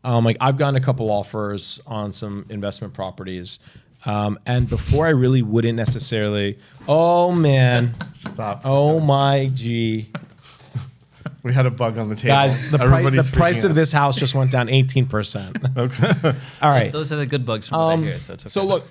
Like I've gotten a couple offers on some investment properties. And before I really wouldn't necessarily, oh man, Stop. oh my G. We had a bug on the table. Guys, the price of this house just went down 18%. Okay. All right. Those are the good bugs from what I hear. So it's okay. So look,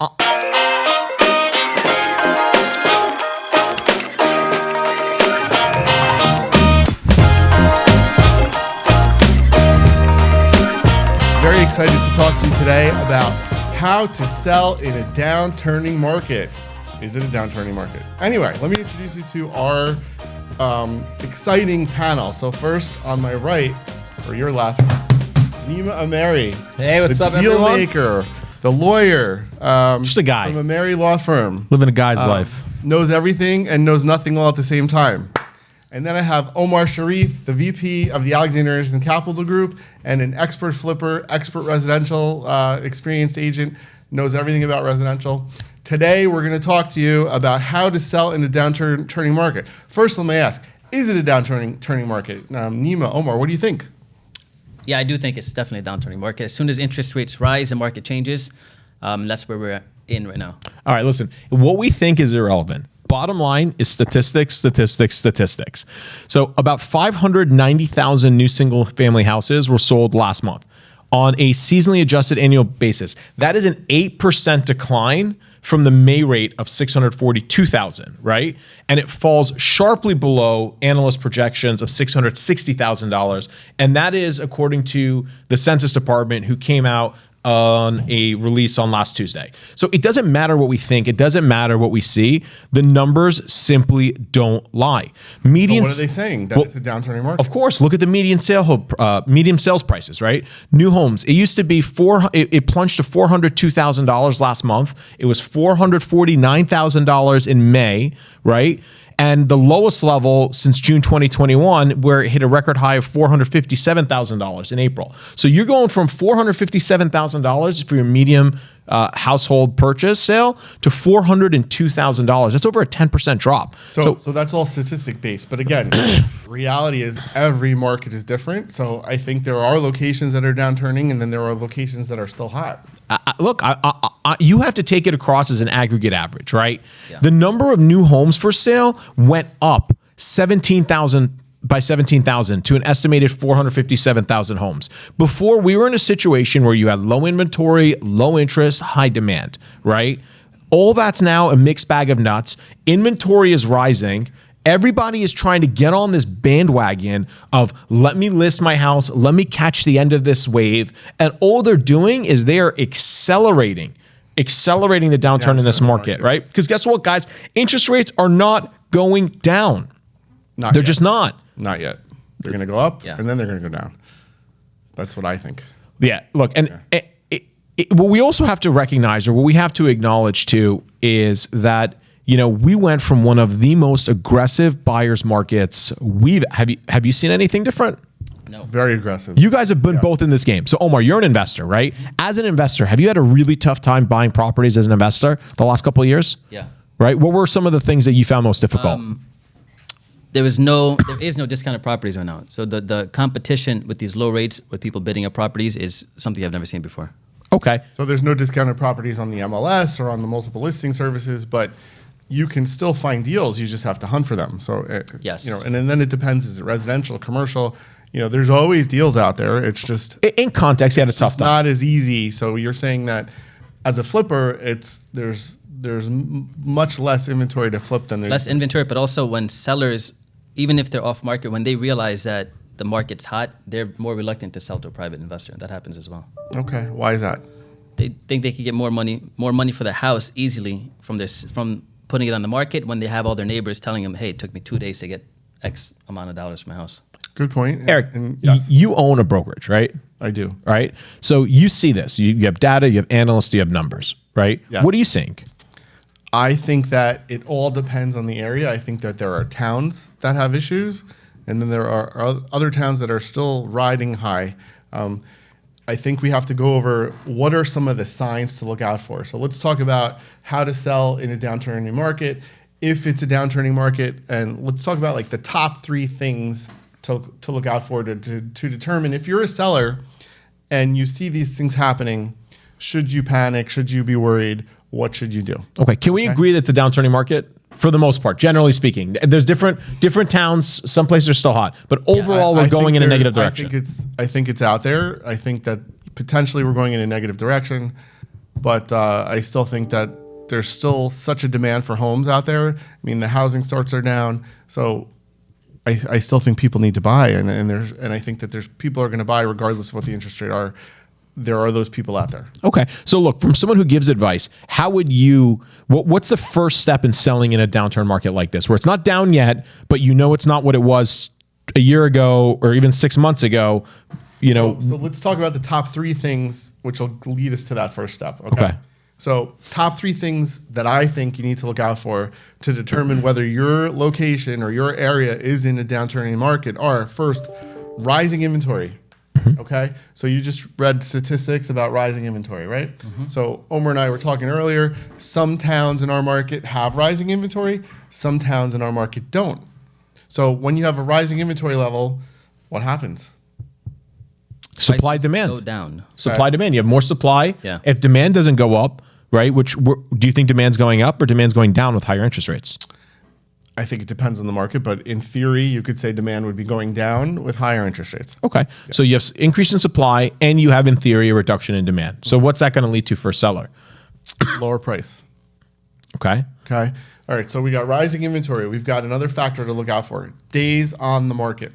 Very excited to talk to you today about how to sell in a downturning market. Is it a downturning market? Anyway, let me introduce you to our exciting panel. So first, on my right, or your left, Nima Ameri. Hey, what's up, the everyone? deal maker, the lawyer. Just a guy. From Ameri Law Firm. Living a guy's life. Knows everything and knows nothing all at the same time. And then I have Omar Sharif, the VP of the Alexander Anderson Capital Group, and an expert flipper, expert residential experienced agent, knows everything about residential. Today, we're going to talk to you about how to sell in a downturning market. First, let me ask, is it a downturning market? Nima, Omar, what do you think? Yeah, I do think it's definitely a downturning market. As soon as interest rates rise, the market changes. That's where we're in right now. All right, listen, what we think is irrelevant. Bottom line is statistics. So about 590,000 new single family houses were sold last month on a seasonally adjusted annual basis. That is an 8% decline from the May rate of 642,000, right? And it falls sharply below analyst projections of $660,000. And that is according to the Census Department, who came out on a release on last Tuesday. So it doesn't matter what we think. It doesn't matter what we see. The numbers simply don't lie. Median. But what are they saying? That it's a downturning market? Of course. Look at the median sales prices, right? New homes. It used to be it plunged to $402,000 last month. It was $449,000 in May, right? And the lowest level since June 2021, where it hit a record high of $457,000 in April. So you're going from $457,000 for your medium household purchase sale to $402,000. That's over a 10% drop. So that's all statistic based. But again, reality is every market is different. So I think there are locations that are downturning, and then there are locations that are still hot. Look, you have to take it across as an aggregate average, right? Yeah. The number of new homes for sale went up 17,000 to an estimated 457,000 homes. Before, we were in a situation where you had low inventory, low interest, high demand, right? All that's now a mixed bag of nuts. Inventory is rising. Everybody is trying to get on this bandwagon of let me list my house, let me catch the end of this wave. And all they're doing is they are accelerating the downturn in this market, right? Because guess what, guys? Interest rates are not going down. They're just not. Not yet. They're going to go up, Yeah. and then they're going to go down. That's what I think. Yeah, look, and what we also have to recognize, or what we have to acknowledge too, is that we went from one of the most aggressive buyers markets have you seen anything different? No. Very aggressive. You guys have been both in this game. So Omar, you're an investor, right? As an investor, have you had a really tough time buying properties as an investor the last couple of years? Yeah. Right? What were some of the things that you found most difficult? There is no discounted properties right now. So the competition with these low rates with people bidding up properties is something I've never seen before. Okay. So there's no discounted properties on the MLS or on the multiple listing services, but you can still find deals. You just have to hunt for them. So Yes. and then it depends. Is it residential, commercial? There's always deals out there. It's just In context, you had a tough time. not as easy. So you're saying that as a flipper, there's much less inventory to flip than there's Less inventory, but also when sellers, even if they're off market, when they realize that the market's hot, they're more reluctant to sell to a private investor. That happens as well. Okay, why is that? They think they could get more money for their house easily from putting it on the market when they have all their neighbors telling them, hey, it took me 2 days to get X amount of dollars for my house. Good point. Eric, And yes, you own a brokerage, right? I do. Right? So you see this. You have data, you have analysts, you have numbers, right? Yes. What are you seeing? I think that it all depends on the area. I think that there are towns that have issues, and then there are other towns that are still riding high. I think we have to go over what are some of the signs to look out for. So let's talk about how to sell in a downturning market, if it's a downturning market, and let's talk about like the top 3 things to look out for to determine if you're a seller and you see these things happening, should you panic? Should you be worried? What should you do? Okay. Can we agree that it's a downturning market for the most part, generally speaking? There's different towns. Some places are still hot, but overall, we're going in a negative direction. I think it's out there. I think that potentially we're going in a negative direction, but I still think that there's still such a demand for homes out there. I mean, the housing starts are down, so I still think people need to buy, and I think that there's people are going to buy regardless of what the interest rate are. There are those people out there. Okay. So look, from someone who gives advice, how would you, what's the first step in selling in a downturn market like this, where it's not down yet, but you know it's not what it was a year ago or even 6 months ago, you know? So let's talk about the top 3 things, which will lead us to that first step. Okay. So top 3 things that I think you need to look out for to determine whether your location or your area is in a downturning market are, first, rising inventory. Okay, so you just read statistics about rising inventory, right? So Omar and I were talking earlier. Some towns in our market have rising inventory. Some towns in our market don't. So when you have a rising inventory level, what happens? Supply Prices demand. go down. Supply demand. You have more supply. Yeah. If demand doesn't go up, right? Do you think demand's going up or demand's going down with higher interest rates? I think it depends on the market, but in theory, you could say demand would be going down with higher interest rates. Okay. So you have increase in supply and you have, in theory, a reduction in demand. So what's that going to lead to for a seller? Lower price. Okay. Okay. All right. So we got rising inventory. We've got another factor to look out for: days on the market.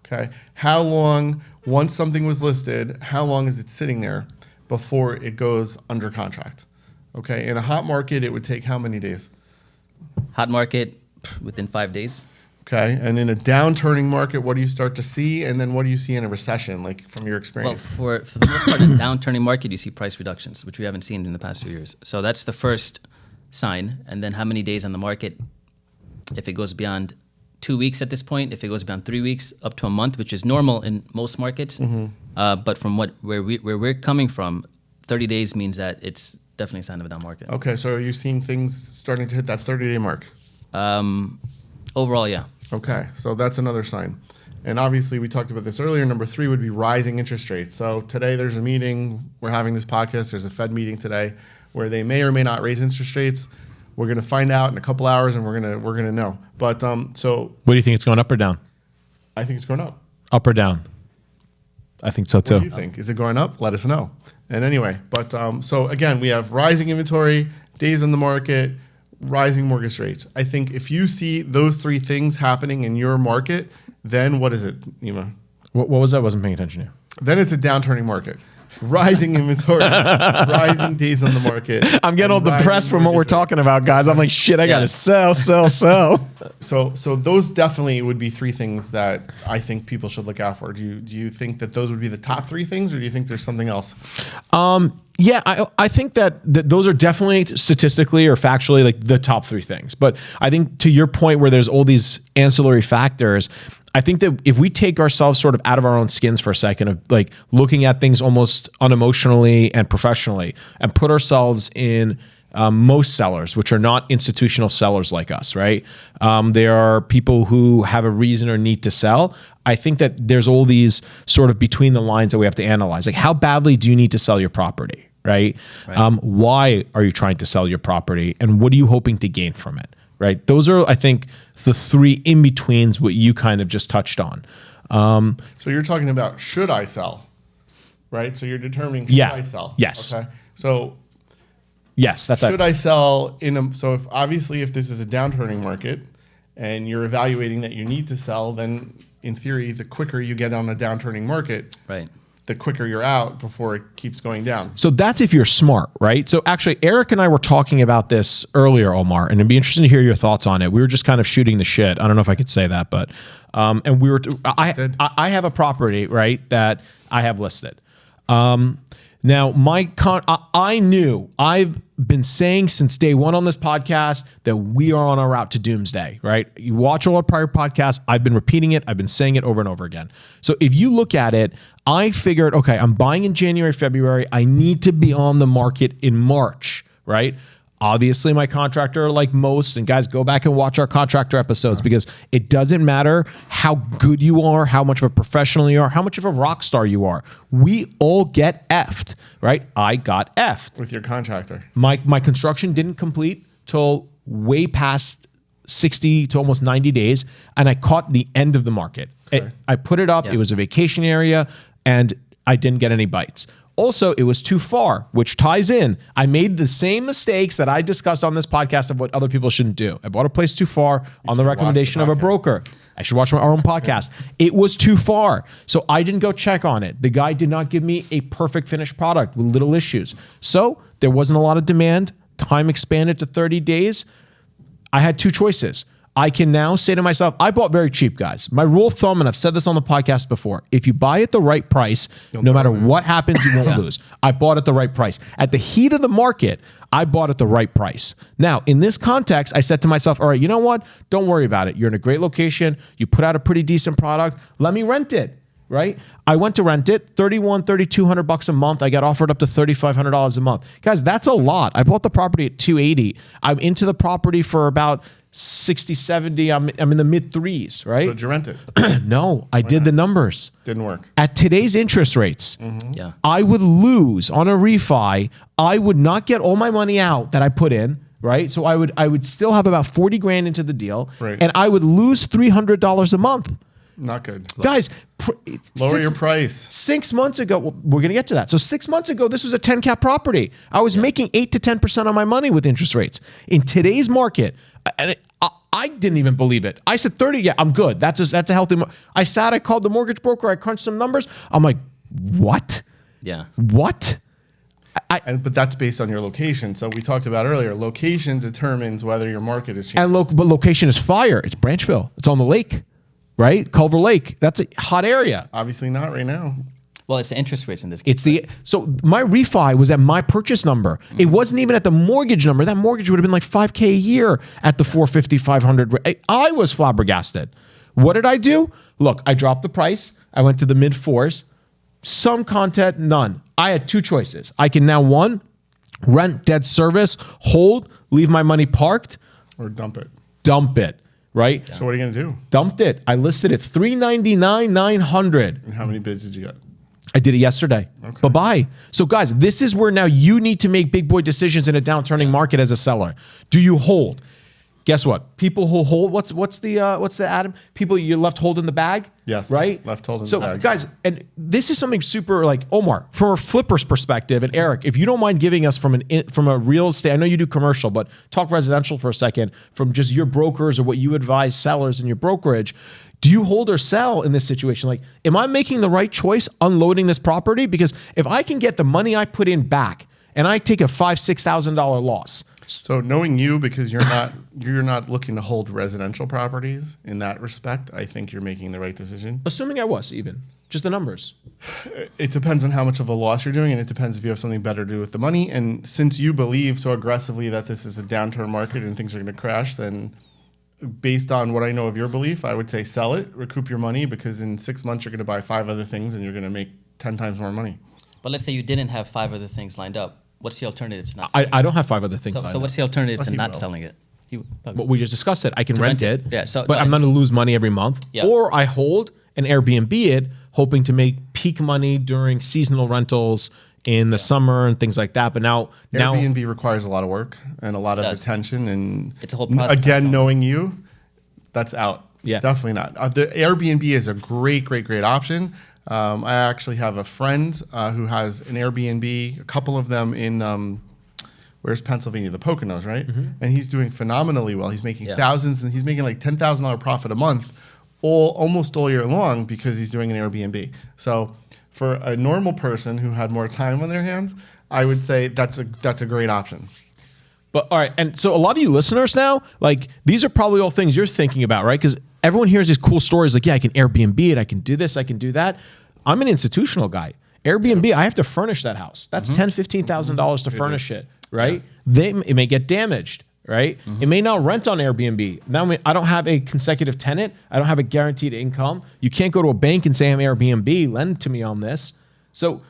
Okay. How long, once something was listed, how long is it sitting there before it goes under contract? Okay. In a hot market, it would take how many days? Hot market within 5 days. Okay. And in a downturning market, what do you start to see? And then what do you see in a recession, like from your Well, experience? for the most part, in a downturning market, you see price reductions, which we haven't seen in the past few years. So that's the first sign. And then how many days on the market? If it goes beyond 2 weeks at this point, if it goes beyond 3 weeks, up to a month, which is normal in most markets. But from where we're coming from, 30 days means that it's definitely a sign of a down market. Okay. So are you seeing things starting to hit that 30-day mark? Overall, yeah. Okay, so that's another sign. And obviously, we talked about this earlier. Number 3 would be rising interest rates. So today there's a meeting. We're having this podcast. There's a Fed meeting today where they may or may not raise interest rates. We're going to find out in a couple hours, and we're gonna know. But so, What do you think? It's going up or down? I think it's going up. Up or down? I think so too. What do you think? Is it going up? Let us know. And anyway, but so again, we have rising inventory, days on the market, rising mortgage rates. I think if you see those 3 things happening in your market, then what is it, Nima? What was that? I wasn't paying attention to. Then it's a downturning market. Rising inventory, rising days on the market. I'm getting all and rising depressed from what we're mortgage rates. talking about, guys. I'm like, shit, I got to sell. So those definitely would be 3 things that I think people should look out for. Do you think that those would be the top 3 things, or do you think there's something else? Yeah, I think that those are definitely statistically or factually like the top 3 things. But I think to your point where there's all these ancillary factors, I think that if we take ourselves sort of out of our own skins for a second of like looking at things almost unemotionally and professionally and put ourselves in most sellers, which are not institutional sellers like us, right? There are people who have a reason or need to sell. I think that there's all these sort of between the lines that we have to analyze. Like, how badly do you need to sell your property, right? Why are you trying to sell your property, and what are you hoping to gain from it, right? Those are, I think, the 3 in-betweens what you kind of just touched on. So you're talking about, should I sell, right? So you're determining, should I sell? Yes. Okay. So yes, that's should I sell so if this is a downturning market and you're evaluating that you need to sell, then in theory, the quicker you get on a downturning market, Right. the quicker you're out before it keeps going down. So that's if you're smart, right? So actually, Eric and I were talking about this earlier, Omar, and it'd be interesting to hear your thoughts on it. We were just kind of shooting the shit. I don't know if I could say that, but and we were. I have a property, right, that I have listed. Now, I knew, I've been saying since day one on this podcast that we are on our route to doomsday, right? You watch all our prior podcasts. I've been repeating it. I've been saying it over and over again. So if you look at it, I figured, okay, I'm buying in January, February. I need to be on the market in March, right? Obviously, my contractor, like most, and guys, go back and watch our contractor episodes because it doesn't matter how good you are, how much of a professional you are, how much of a rock star you are. We all get effed, right? I got effed. With your contractor. My construction didn't complete till way past 60 to almost 90 days, and I caught the end of the market. I put it up. Yeah. It was a vacation area, and I didn't get any bites. Also, it was too far, which ties in. I made the same mistakes that I discussed on this podcast of what other people shouldn't do. I bought a place too far on the recommendation of a broker. I should watch my own podcast. It was too far. So I didn't go check on it. The guy did not give me a perfect finished product with little issues. So there wasn't a lot of demand. Time expanded to 30 days. I had two choices. I can now say to myself, I bought very cheap, guys. My rule of thumb, and I've said this on the podcast before, if you buy at the right price, no matter what happens, you won't lose. I bought at the right price. At the heat of the market, I bought at the right price. Now, in this context, I said to myself, all right, you know what? Don't worry about it. You're in a great location. You put out a pretty decent product. Let me rent it, right? I went to rent it, $3,200 a month. I got offered up to $3,500 a month. Guys, that's a lot. I bought the property at $280. I'm into the property for about 60, 70. I'm in the mid threes, right? So did you rent it? No, I did the numbers. Didn't work. At today's interest rates, Yeah. I would lose on a refi. I would not get all my money out that I put in, right? So I would still have about 40 grand into the deal, Right. and I would lose $300 a month. Not good. Guys, Lower your price. 6 months ago, well, we're going to get to that. So 6 months ago, this was a 10 cap property. I was making 8 to 10% on my money with interest rates. In today's market, and I didn't even believe it. I said 30. Yeah, I'm good. That's a healthy. I called the mortgage broker. I crunched some numbers. I'm like, what? Yeah. What? But that's based on your location. So we talked about earlier, location determines whether your market is changing. But location is fire. It's Branchville. It's on the lake, right? Culver Lake. That's a hot area. Obviously not right now. Well, it's the interest rates in this case. So my refi was at my purchase number. It wasn't even at the mortgage number. That mortgage would have been like $5,000 a year at the 450, 500. I was flabbergasted. What did I do? Look, I dropped the price. I went to the mid fours. Some content, none. I had two choices. I can now, one, rent, debt service, hold, leave my money parked, Or dump it. Right? So what are you going to do? Dumped it. I listed it $399, $900. And how many bids did you get? I did it yesterday. Okay. Bye-bye. So guys, this is where now you need to make big boy decisions in a downturning market as a seller. Do you hold? Guess what? People who hold, what's the Adam? People you left holding the bag? Yes. Right? Left holding so the bag. Guys, and this is something super like Omar, from a flipper's perspective, and Eric, if you don't mind giving us from a real estate, I know you do commercial, but talk residential for a second, from just your brokers or what you advise sellers in your brokerage. Do you hold or sell in this situation? Like, am I making the right choice unloading this property? Because if I can get the money I put in back and I take a $5,000-$6,000 loss. So knowing you, because you're not looking to hold residential properties in that respect, I think you're making the right decision. Assuming I was even, just the numbers. It depends on how much of a loss you're doing, and it depends if you have something better to do with the money. And since you believe so aggressively that this is a downturn market and things are going to crash, then based on what I know of your belief, I would say sell it, recoup your money, because in 6 months you're going to buy 5 other things and you're going to make 10 times more money. But let's say you didn't have 5 other things lined up. What's the alternative to not I selling don't have 5 other things. it? So what's the alternative to he not will. selling it? What we just discussed it. I can rent it. Yeah, so- but I'm not going to lose money every month. Yeah. Or I hold and Airbnb it, hoping to make peak money during seasonal rentals in the summer and things like that. But now Airbnb requires a lot of work and a lot of does. attention. And It's a whole process. Again, knowing you, that's out. Yeah. Definitely not. The Airbnb is a great option. I actually have a friend who has an Airbnb, a couple of them in, where's Pennsylvania? The Poconos, right? Mm-hmm. And he's doing phenomenally well. He's making Yeah. thousands, and he's making like $10,000 profit a month almost all year long because he's doing an Airbnb. So for a normal person who had more time on their hands, I would say that's a great option. But all right, and so a lot of you listeners now, like these are probably all things you're thinking about, right? Because everyone hears these cool stories like, yeah, I can Airbnb it, I can do this, I can do that. I'm an institutional guy. Airbnb, I have to furnish that house. That's $10,000, $15,000 to furnish it, right? It may get damaged, right? It may not rent on Airbnb. Now I don't have a consecutive tenant. I don't have a guaranteed income. You can't go to a bank and say I'm Airbnb, lend to me on this. So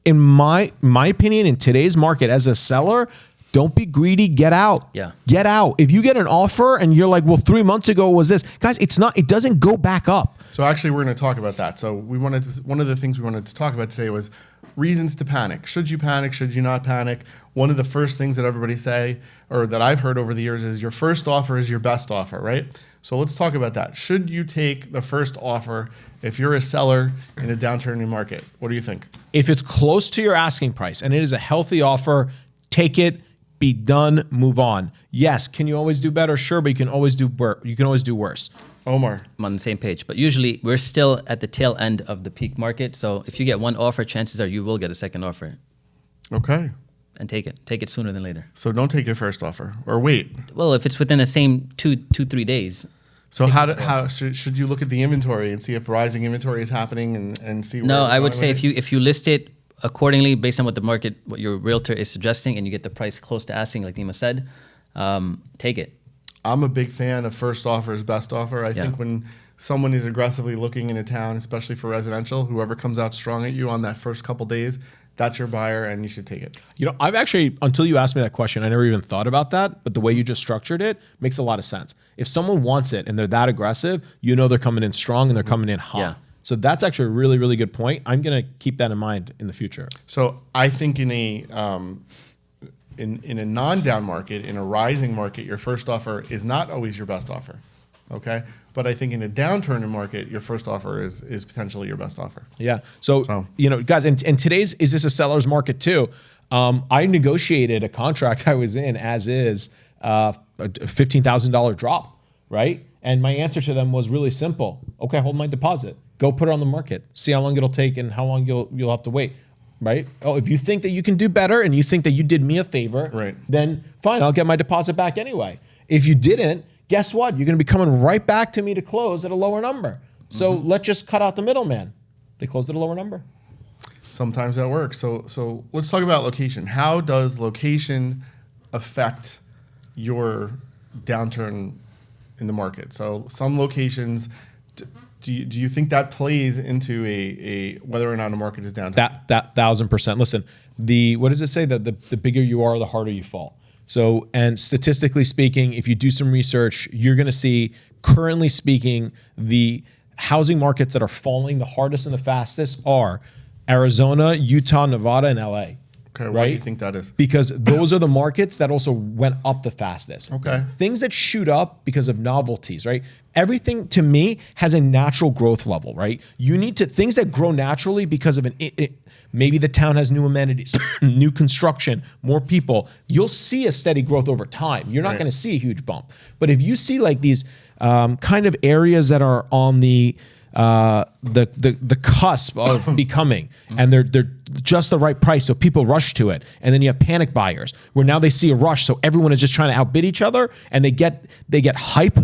in my opinion, in today's market as a seller, Don't be greedy. Get out. Yeah. Get out. If you get an offer and you're like, well, 3 months ago it was this, guys, it doesn't go back up. So actually, we're going to talk about that. So one of the things we wanted to talk about today was reasons to panic. Should you panic? Should you not panic? One of the first things that everybody say, or that I've heard over the years, is your first offer is your best offer, right? So let's talk about that. Should you take the first offer if you're a seller in a downturning market? What do you think? If it's close to your asking price and it is a healthy offer, take it, be done, move on. Yes, can you always do better? Sure, but you can always do worse. Omar. I'm on the same page, but usually we're still at the tail end of the peak market. So if you get one offer, chances are you will get a second offer. Okay. And take it sooner than later. So don't take your first offer, or wait. Well, if it's within the same 3 days. So how should you look at the inventory and see if rising inventory is happening and see? No, I would say if you list it accordingly based on what your realtor is suggesting, and you get the price close to asking, like Nima said, take it. I'm a big fan of first offer is best offer. I think when someone is aggressively looking in a town, especially for residential, whoever comes out strong at you on that first couple days, that's your buyer and you should take it. You know, I've actually, until you asked me that question, I never even thought about that, but the way you just structured it makes a lot of sense. If someone wants it and they're that aggressive, you know they're coming in strong and they're coming in hot. Yeah. So that's actually a really, really good point. I'm going to keep that in mind in the future. So I think in a non-down market, in a rising market, your first offer is not always your best offer, okay? But I think in a downturning market, your first offer is potentially your best offer. Yeah. So you know, guys, and today's, is this a seller's market too? I negotiated a contract I was in as is a $15,000 drop, right? And my answer to them was really simple. Okay, hold my deposit. Go put it on the market. See how long it'll take and how long you'll have to wait. Right? Oh, if you think that you can do better and you think that you did me a favor, right, then fine, I'll get my deposit back anyway. If you didn't, guess what? You're going to be coming right back to me to close at a lower number. So let's just cut out the middleman. They closed at a lower number. Sometimes that works. So let's talk about location. How does location affect your downturn in the market? So some locations, do you think that plays into a whether or not a market is down? That 1,000%. Listen, what does it say? The bigger you are, the harder you fall. So, and statistically speaking, if you do some research, you're going to see, currently speaking, the housing markets that are falling the hardest and the fastest are Arizona, Utah, Nevada, and LA. Okay, why do you think that is? Because those are the markets that also went up the fastest. Okay. Things that shoot up because of novelties, right? Everything to me has a natural growth level, right? You need to, things that grow naturally because of maybe the town has new amenities, new construction, more people. You'll see a steady growth over time. You're not going to see a huge bump. But if you see like these kind of areas that are on the cusp of becoming, and they're just the right price, so people rush to it, and then you have panic buyers where now they see a rush, so everyone is just trying to outbid each other, and they get hype.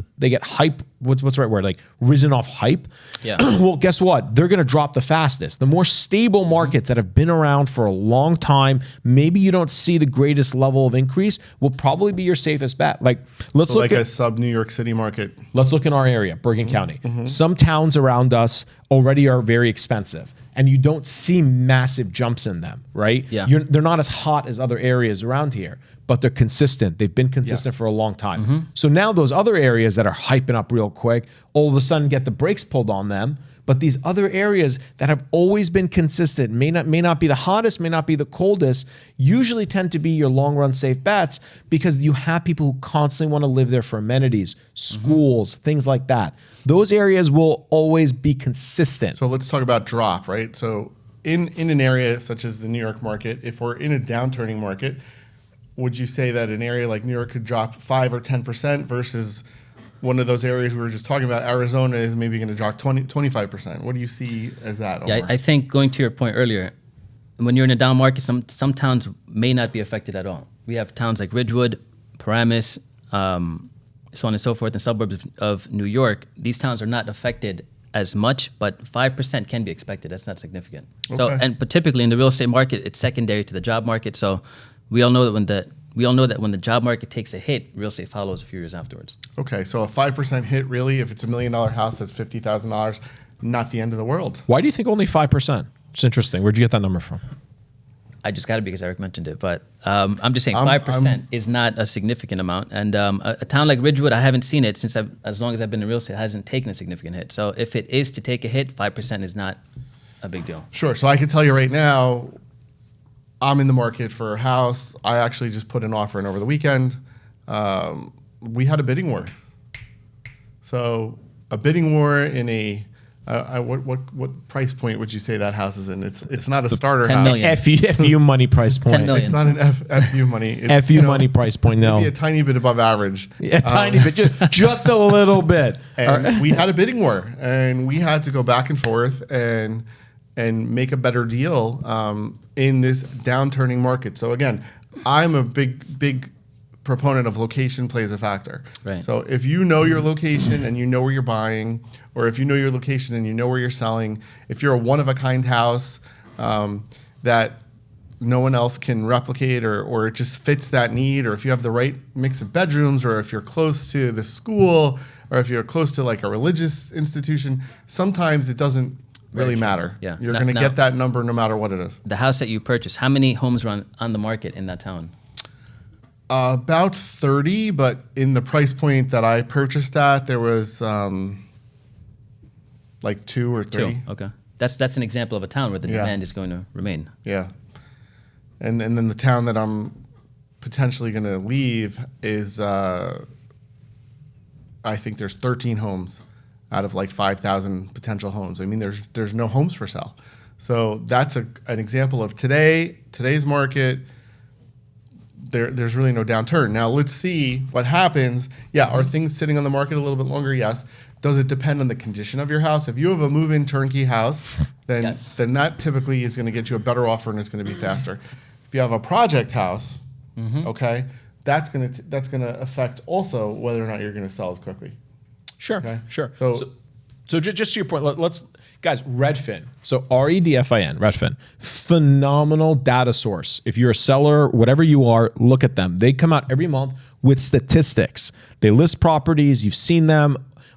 What's the right word? Like risen off hype. Yeah. Well, guess what? They're going to drop the fastest. The more stable markets that have been around for a long time, maybe you don't see the greatest level of increase, will probably be your safest bet. Like let's look at a sub New York City market. Let's look in our area, Bergen County. Some towns around us already are very expensive, and you don't see massive jumps in them, right? Yeah. They're not as hot as other areas around here, but they're consistent. They've been consistent for a long time. So now those other areas that are hyping up real quick, all of a sudden get the brakes pulled on them. But these other areas that have always been consistent, may not be the hottest, may not be the coldest, usually tend to be your long run safe bets because you have people who constantly want to live there for amenities, schools, things like that. Those areas will always be consistent. So let's talk about drop, right? So in an area such as the New York market, if we're in a downturning market, would you say that an area like New York could drop 5 or 10% versus one of those areas we were just talking about, Arizona, is maybe going to drop 25%? What do you see as that, Omar? Yeah, I think going to your point earlier, when you're in a down market, some towns may not be affected at all. We have towns like Ridgewood, Paramus, so on and so forth, in suburbs of New York. These towns are not affected as much, but 5% can be expected. That's not significant. Okay. But typically in the real estate market, it's secondary to the job market. So we all know that when the job market takes a hit, real estate follows a few years afterwards. Okay, so a 5% hit, really, if it's $1 million house, that's $50,000, not the end of the world. Why do you think only 5%? It's interesting. Where'd you get that number from? I just got it because Eric mentioned it, but I'm just saying I'm- 5% is not a significant amount. And a town like Ridgewood, I haven't seen it since as long as I've been in real estate, hasn't taken a significant hit. So if it is to take a hit, 5% is not a big deal. Sure. So I can tell you right now, I'm in the market for a house. I actually just put an offer in over the weekend. We had a bidding war. So a bidding war in a what price point would you say that house is in? It's not a starter 10 house. million. FU money price point. 10 million. It's not an FU money. It's, FU money price point. No, maybe a tiny bit above average. a tiny bit, just a little bit. And we had a bidding war, and we had to go back and forth and make a better deal in this downturning market. So again, I'm a big proponent of location plays a factor. Right. So if you know your location and you know where you're buying, or if you know your location and you know where you're selling, if you're a one-of-a-kind house that no one else can replicate, or it just fits that need, or if you have the right mix of bedrooms, or if you're close to the school, or if you're close to like a religious institution, sometimes it doesn't really matter. Yeah. You're going to get that number no matter what it is. The house that you purchased, how many homes were on the market in that town? About 30, but in the price point that I purchased at, there was like 2 or 3. 2. Okay. That's an example of a town where the Yeah. demand is going to remain. Yeah. And then the town that I'm potentially going to leave is, I think there's 13 homes out of like 5,000 potential homes. I mean, there's no homes for sale. So that's an example of today's market. There's really no downturn. Now let's see what happens. Yeah, are things sitting on the market a little bit longer? Yes. Does it depend on the condition of your house? If you have a move-in turnkey house, then Yes. then that typically is going to get you a better offer and it's going to be faster. If you have a project house, okay, that's going to affect also whether or not you're going to sell as quickly. Sure, Okay. sure. So- So just to your point, let's guys, Redfin. So REDFIN, Redfin, phenomenal data source. If you're a seller, whatever you are, look at them. They come out every month with statistics. They list properties. You've seen them.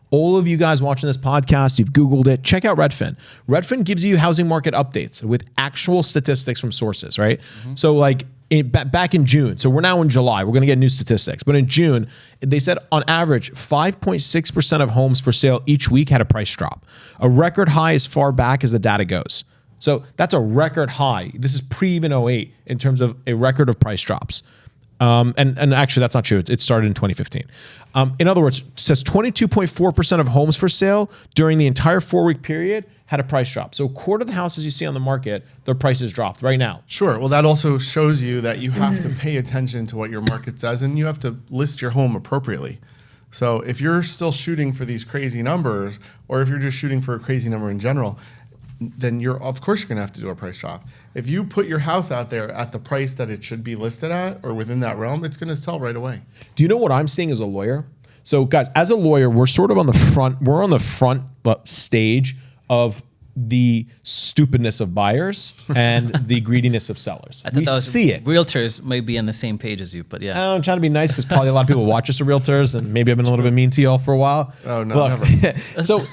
All of you guys watching this podcast, you've Googled it. Check out Redfin. Redfin gives you housing market updates with actual statistics from sources, right? So like back in June, so we're now in July, we're going to get new statistics. But in June, they said on average, 5.6% of homes for sale each week had a price drop. A record high as far back as the data goes. So that's a record high. This is pre-even 08 in terms of a record of price drops. And actually, that's not true. It started in 2015. In other words, it says 22.4% of homes for sale during the entire 4-week period had a price drop. So a quarter of the houses you see on the market, their prices dropped right now. Sure. Well, that also shows you that you have to pay attention to what your market says, and you have to list your home appropriately. So if you're still shooting for these crazy numbers, or if you're just shooting for a crazy number in general, then of course you're going to have to do a price drop. If you put your house out there at the price that it should be listed at, or within that realm, it's going to sell right away. Do you know what I'm seeing as a lawyer? So guys, as a lawyer, we're sort of on the front stage of the stupidness of buyers and the greediness of sellers. I thought We that was see it. Realtors may be on the same page as you, but yeah. I'm trying to be nice because probably a lot of people watch us as realtors, and maybe I've been a little bit mean to y'all for a while. Oh, no, never. So,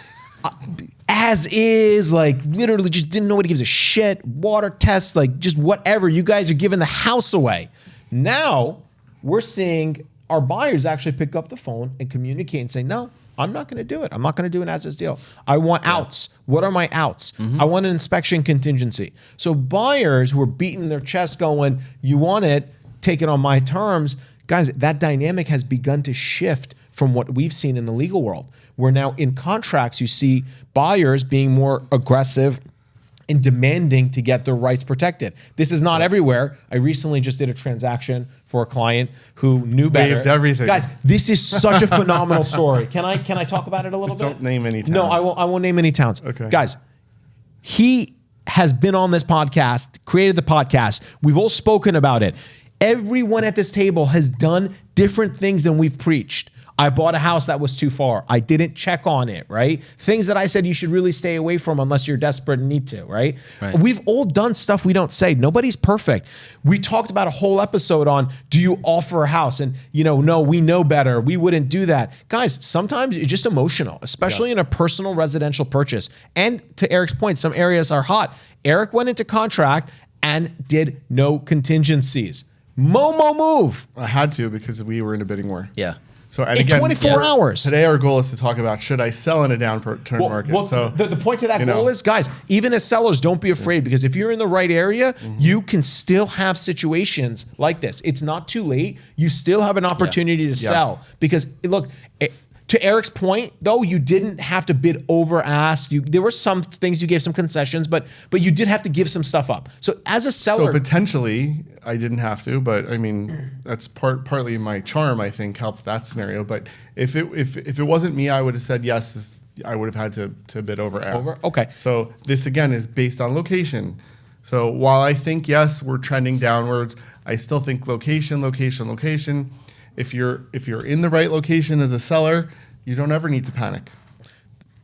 as is, like literally just didn't know what gives a shit. Water tests, like just whatever. You guys are giving the house away. Now we're seeing our buyers actually pick up the phone and communicate and say, no, I'm not going to do it. I'm not going to do an as-is deal. I want outs. What are my outs? I want an inspection contingency. So buyers who are beating their chest going, you want it, take it on my terms. Guys, that dynamic has begun to shift from what we've seen in the legal world, where now in contracts, you see buyers being more aggressive and demanding to get their rights protected. This is not everywhere. I recently just did a transaction for a client who knew better. Waived everything. Guys, this is such a phenomenal story. Can I talk about it a little Just bit? don't name any towns. No, I won't name any towns. Okay. Guys, he has been on this podcast, created the podcast. We've all spoken about it. Everyone at this table has done different things than we've preached. I bought a house that was too far. I didn't check on it, right? Things that I said you should really stay away from unless you're desperate and need to, right? We've all done stuff we don't say. Nobody's perfect. We talked about a whole episode on, do you offer a house? And, no, we know better. We wouldn't do that. Guys, sometimes it's just emotional, especially in a personal residential purchase. And to Eric's point, some areas are hot. Eric went into contract and did no contingencies. Momo move. I had to because we were in a bidding war. Yeah. So and In 24 hours. Today our goal is to talk about should I sell in a downturn market. Well, so the point to that you goal know. is, guys, even as sellers, don't be afraid because if you're in the right area, you can still have situations like this. It's not too late. You still have an opportunity to sell because look. To Eric's point, though, you didn't have to bid over ask. There were some things you gave some concessions, but you did have to give some stuff up. So as a seller, So potentially, I didn't have to, but I mean, that's partly my charm. I think helped that scenario. But if it wasn't me, I would have said yes. I would have had to bid over ask. Okay. So this again is based on location. So while I think yes, we're trending downwards, I still think location. If you're in the right location as a seller, you don't ever need to panic.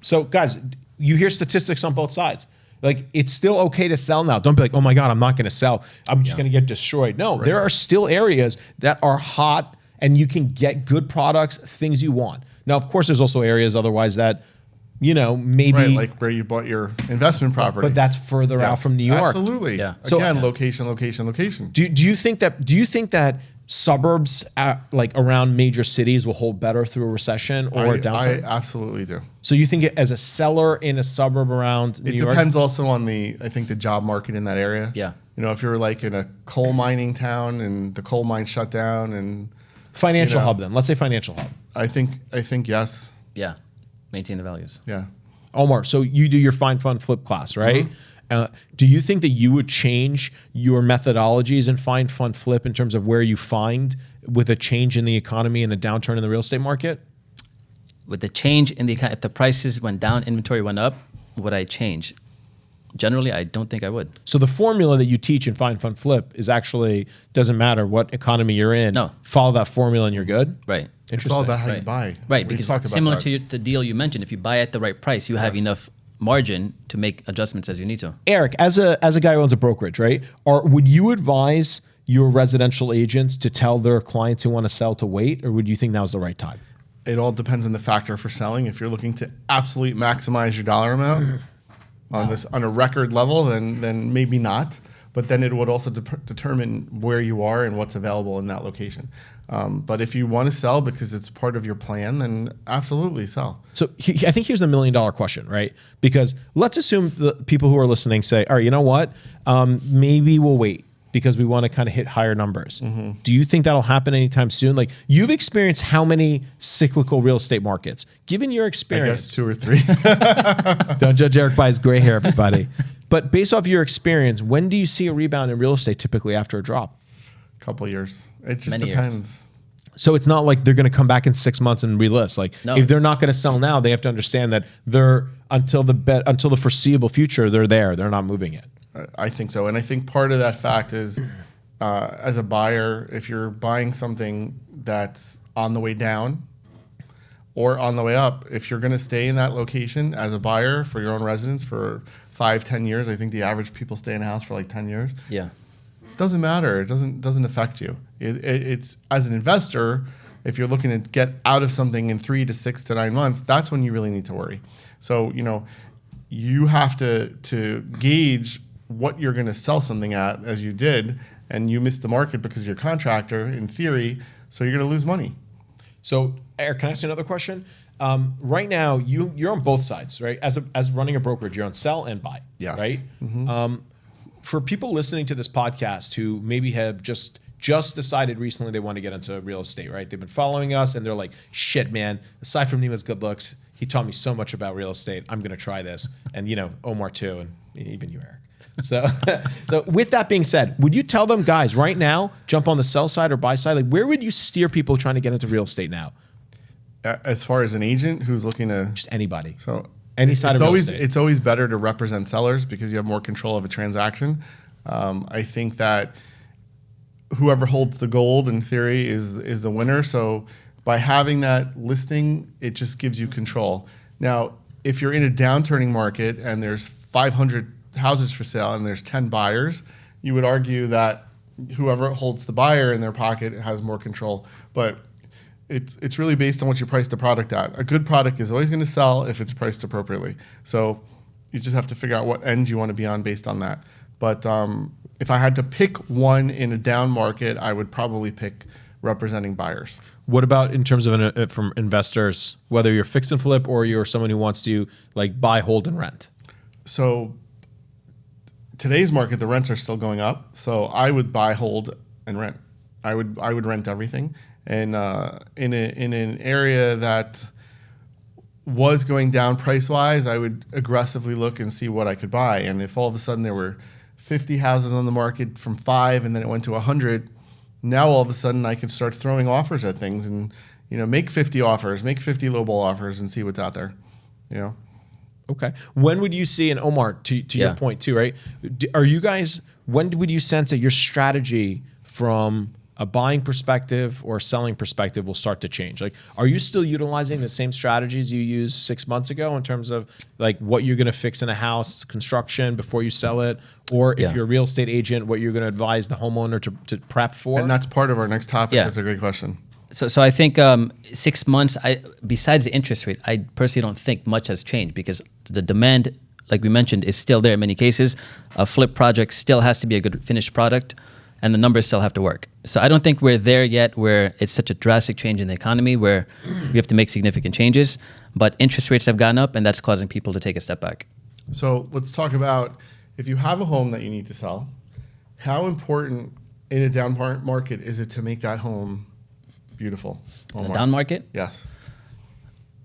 So guys, you hear statistics on both sides. Like it's still okay to sell now. Don't be like, oh my God, I'm not going to sell. I'm just going to get destroyed. No, there are still areas that are hot and you can get good products, things you want. Now, of course, there's also areas otherwise that, maybe. Right, like where you bought your investment property. But that's further out from New York. Absolutely. Yeah. Again, location. Do you think that suburbs like around major cities will hold better through a recession or a downturn? I absolutely do. So you think as a seller in a suburb around New York? It depends also on the job market in that area. Yeah. If you're like in a coal mining town and the coal mine shut down and Financial hub then. Let's say financial hub. I think yes. Yeah. Maintain the values. Yeah. Omar, so you do your find fund flip class, right? Do you think that you would change your methodologies in find fund flip in terms of where you find with a change in the economy and a downturn in the real estate market? With the change in if the prices went down, inventory went up, would I change? Generally, I don't think I would. So the formula that you teach in find fund flip is actually doesn't matter what economy you're in. No. Follow that formula and you're good. Right. It's all about how you Right. buy. Right, We because talked about similar that. to the deal you mentioned, if you buy at the right price, you have enough margin to make adjustments as you need to. Eric, as a guy who owns a brokerage, right? Would you advise your residential agents to tell their clients who want to sell to wait, or would you think now's the right time? It all depends on the factor for selling. If you're looking to absolutely maximize your dollar amount on a record level, then maybe not. But then it would also determine where you are and what's available in that location. But if you want to sell because it's part of your plan, then absolutely sell. So I think here's the $1 million question, right? Because let's assume the people who are listening say, all right, you know what? Maybe we'll wait because we want to kind of hit higher numbers. Do you think that'll happen anytime soon? Like you've experienced how many cyclical real estate markets? Given your I experience, guess 2 or 3. don't judge Eric by his gray hair, everybody. But based off your experience, when do you see a rebound in real estate typically after a drop? Couple years. It just Many depends. years. So it's not like they're going to come back in 6 months and relist. Like No. if they're not going to sell now, they have to understand that they're until the foreseeable future, they're there. They're not moving it. I think so. And I think part of that fact is as a buyer, if you're buying something that's on the way down or on the way up, if you're going to stay in that location as a buyer for your own residence for 5-10 years, I think the average people stay in a house for like 10 years. Yeah. Doesn't matter. It doesn't affect you. It's as an investor, if you're looking to get out of something in 3 to 6 to 9 months, that's when you really need to worry. So you have to gauge what you're going to sell something at, as you did, and you missed the market because you're a contractor in theory, so you're going to lose money. So Eric, can I ask you another question? Right now, you're on both sides, right? As running a brokerage, you're on sell and buy, Yes. right? For people listening to this podcast who maybe have just decided recently they want to get into real estate, right? They've been following us and they're like, shit, man, aside from Nima's good looks, he taught me so much about real estate. I'm going to try this. And, Omar too, and even you, Eric. So with that being said, would you tell them, guys, right now, jump on the sell side or buy side? Like, where would you steer people trying to get into real estate now? As far as an agent who's looking to... Just anybody. So Any side of real estate. It's always better to represent sellers because you have more control of a transaction. I think that whoever holds the gold in theory is the winner. So by having that listing, it just gives you control. Now, if you're in a downturning market and there's 500 houses for sale and there's 10 buyers, you would argue that whoever holds the buyer in their pocket has more control. But it's really based on what you price the product at. A good product is always going to sell if it's priced appropriately. So you just have to figure out what end you want to be on based on that. But if I had to pick one in a down market, I would probably pick representing buyers. What about in terms of from investors, whether you're fix and flip or you're someone who wants to like buy, hold, and rent? So today's market, the rents are still going up. So I would buy, hold, and rent. I would rent everything. And in an area that was going down price wise, I would aggressively look and see what I could buy. And if all of a sudden there were 50 houses on the market from 5 and then it went to 100, now all of a sudden I could start throwing offers at things and make 50 offers, make 50 lowball offers and see what's out there. Okay. When would you see, and Omar, to your point too, right? Are you guys, when would you sense that your strategy from a buying perspective or selling perspective will start to change? Like, are you still utilizing the same strategies you used 6 months ago in terms of like what you're going to fix in a house, construction before you sell it? Or if you're a real estate agent, what you're going to advise the homeowner to prep for? And that's part of our next topic. Yeah. That's a great question. So I think 6 months, besides the interest rate, I personally don't think much has changed because the demand, like we mentioned, is still there in many cases. A flip project still has to be a good finished product, and the numbers still have to work. So I don't think we're there yet where it's such a drastic change in the economy where we have to make significant changes. But interest rates have gone up, and that's causing people to take a step back. So let's talk about if you have a home that you need to sell, how important in a down market is it to make that home beautiful? In a down market? Yes.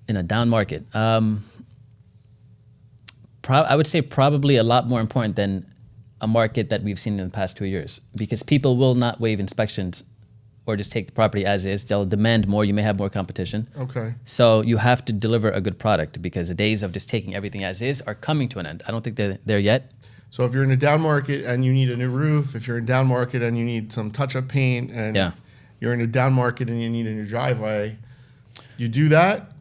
In a down market. I would say probably a lot more important than a market that we've seen in the past 2 years because people will not waive inspections or just take the property as is. They'll demand more. You may have more competition. Okay. So you have to deliver a good product because the days of just taking everything as is are coming to an end. I don't think they're there yet. So if you're in a down market and you need a new roof, if you're in a down market and you need some touch-up paint, and you're in a down market and you need a new driveway, you do that?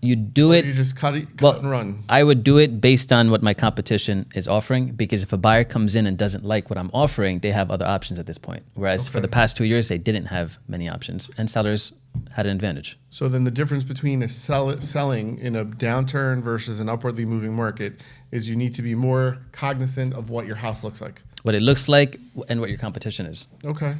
You do it. You just cut and run. I would do it based on what my competition is offering because if a buyer comes in and doesn't like what I'm offering, they have other options at this point. Whereas for the past 2 years, they didn't have many options and sellers had an advantage. So then the difference between selling in a downturn versus an upwardly moving market is you need to be more cognizant of what your house looks like. What it looks like and what your competition is. Okay.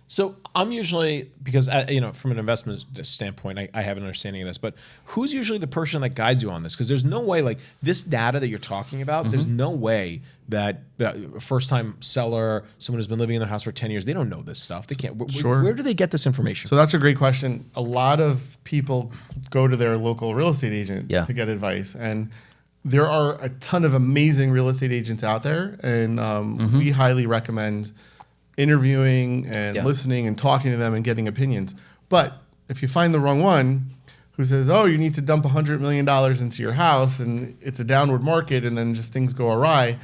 So I'm usually, because from an investment standpoint, I have an understanding of this, but who's usually the person that guides you on this? Because there's no way, like this data that you're talking about, there's no way that a first-time seller, someone who's been living in their house for 10 years, they don't know this stuff. They can't. Where do they get this information? So that's a great question. A lot of people go to their local real estate agent to get advice. And there are a ton of amazing real estate agents out there. And we highly recommend interviewing and listening and talking to them and getting opinions. But if you find the wrong one who says, oh, you need to dump $100 million into your house and it's a downward market and then just things go awry,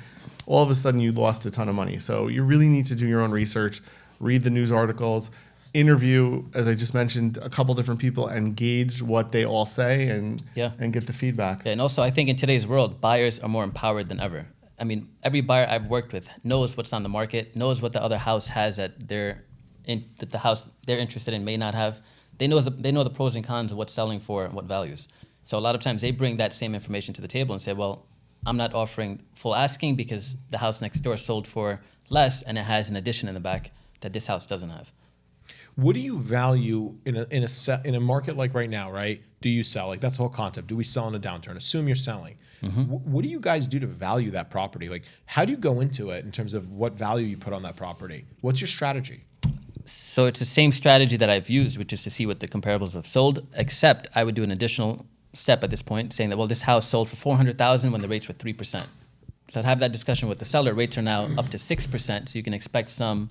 all of a sudden you lost a ton of money. So you really need to do your own research, read the news articles, interview, as I just mentioned, a couple different people and gauge what they all say and get the feedback. Yeah, and also I think in today's world, buyers are more empowered than ever. I mean, every buyer I've worked with knows what's on the market, knows what the other house has that the house they're interested in may not have. They know the pros and cons of what's selling for and what values. So a lot of times they bring that same information to the table and say, well, I'm not offering full asking because the house next door sold for less and it has an addition in the back that this house doesn't have. What do you value in a market like right now, right? Do you sell? Like that's the whole concept. Do we sell in a downturn? Assume you're selling. What do you guys do to value that property? Like how do you go into it in terms of what value you put on that property? What's your strategy? So it's the same strategy that I've used, which is to see what the comparables have sold, except I would do an additional step at this point saying that, well, this house sold for $400,000 when the rates were 3%. So I'd have that discussion with the seller. Rates are now up to 6%, so you can expect some